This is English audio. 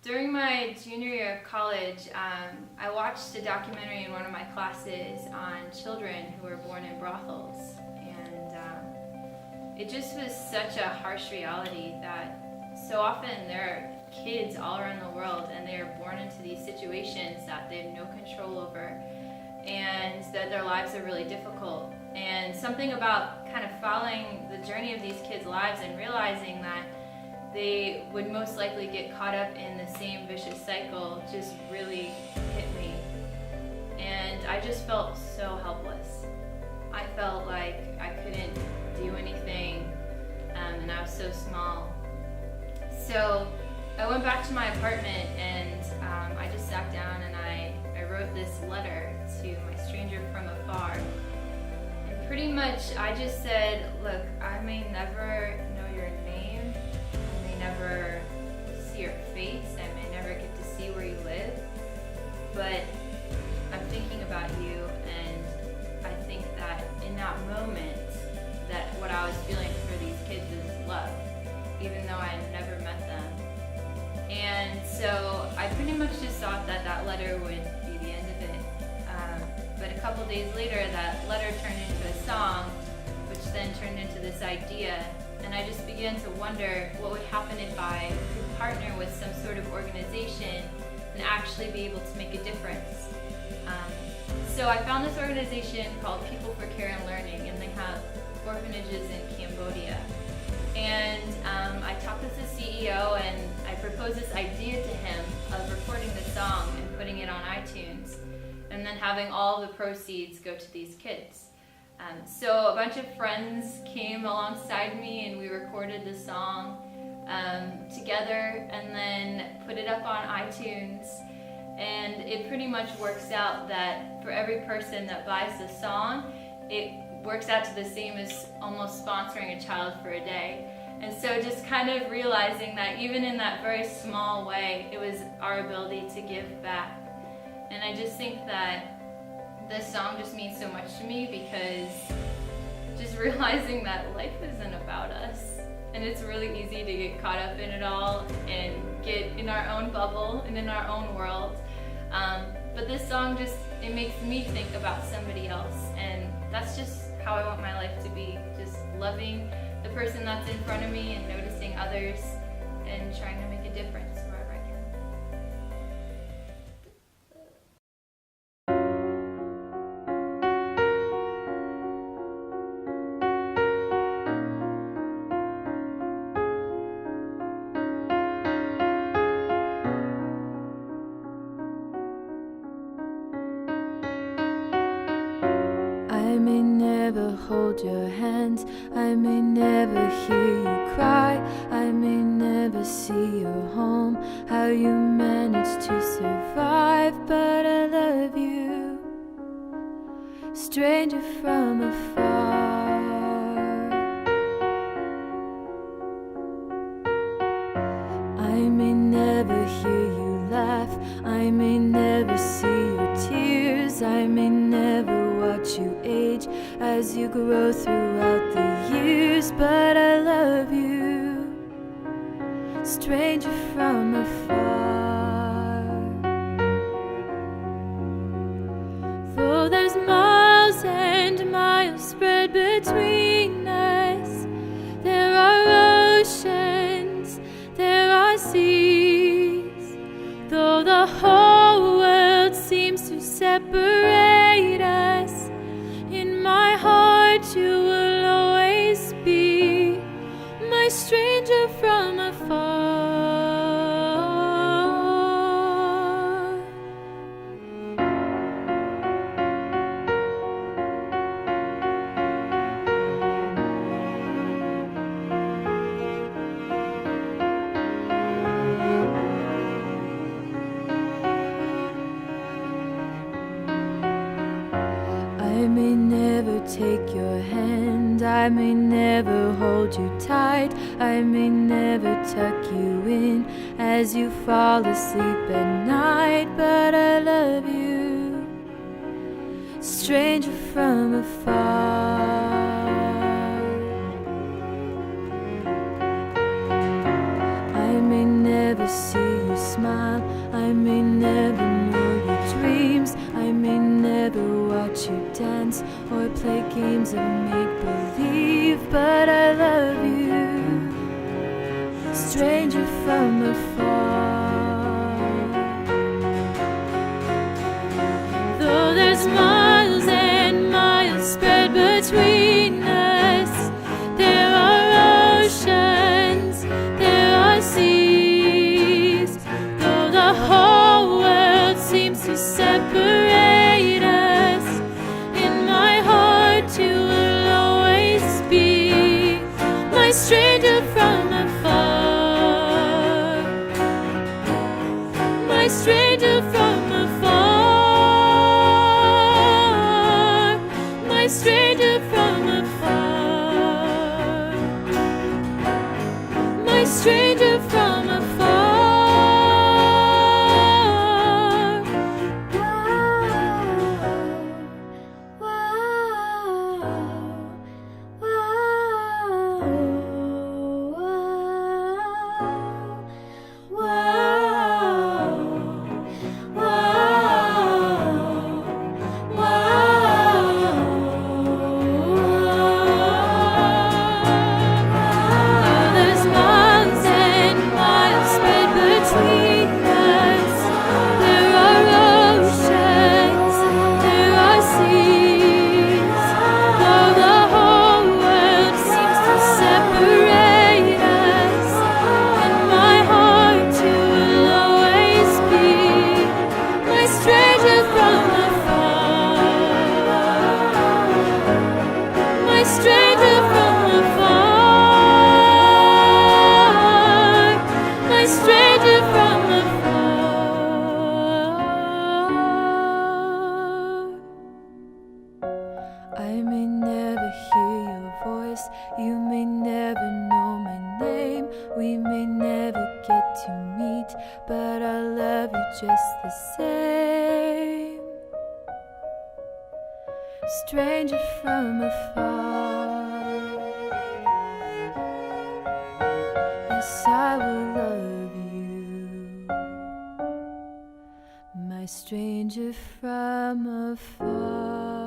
During my junior year of college, I watched a documentary in one of my classes on children who were born in brothels. And it just was such a harsh reality that so often there are kids all around the world and they are born into these situations that they have no control over and that their lives are really difficult. And something about kind of following the journey of these kids' lives and realizing that they would most likely get caught up in the same vicious cycle just really hit me. And I just felt so helpless. I felt like I couldn't do anything, and I was so small. So I went back to my apartment and I just sat down and I wrote this letter to my stranger from afar. And pretty much I just said, look, I may never know your name, I may never see your face, I may never get to see where you live, but I'm thinking about you, and I think that in that moment that what I was feeling for these kids is love, even though I had never met them. And so I pretty much just thought that that letter would be the end of it. But a couple days later, that letter turned into a song, which then turned into this idea. And I just began to wonder what would happen if I could partner with some sort of organization and actually be able to make a difference. So I found this organization called People for Care and Learning, and they have orphanages in Cambodia. And I talked with the CEO and I proposed this idea to him of recording the song and putting it on iTunes and then having all the proceeds go to these kids. So a bunch of friends came alongside me and we recorded the song together and then put it up on iTunes. And it pretty much works out that for every person that buys the song, it works out to the same as almost sponsoring a child for a day. And so just kind of realizing that even in that very small way, it was our ability to give back. And I just think that this song just means so much to me because just realizing that life isn't about us. And it's really easy to get caught up in it all and get in our own bubble and in our own world. But this song just, it makes me think about somebody else. And that's just how I want my life to be. Just loving the person that's in front of me and noticing others and trying to make a difference wherever I can. I may never hold your hands, I may never hear you cry, I may never see your home, how you manage to survive, but I love you, stranger from afar. I may never hear you laugh, I may never see your tears, I may never watch you age as you grow throughout the years, but I love you, stranger from afar. Though there's miles and miles spread between us, there are oceans, there are seas. Though the whole world seems to separate us, in my heart you will always be my stranger from afar. I may never take your hand, I may never hold you tight, I may never tuck you in as you fall asleep at night, but I love you, stranger from afar. I may never see you smile, play games of make-believe, but I love you, stranger from afar. Though there's miles and miles spread between us, there are oceans, there are seas. Though the whole world seems to separate us, in my heart you will always be my stranger from afar, my stranger from afar, my stranger from afar, my stranger from afar. Stranger from afar, my stranger from afar. I may never hear your voice, you may never know my name, we may never get to meet, but I love you just the same. Stranger from afar, yes, I will love you, my stranger from afar.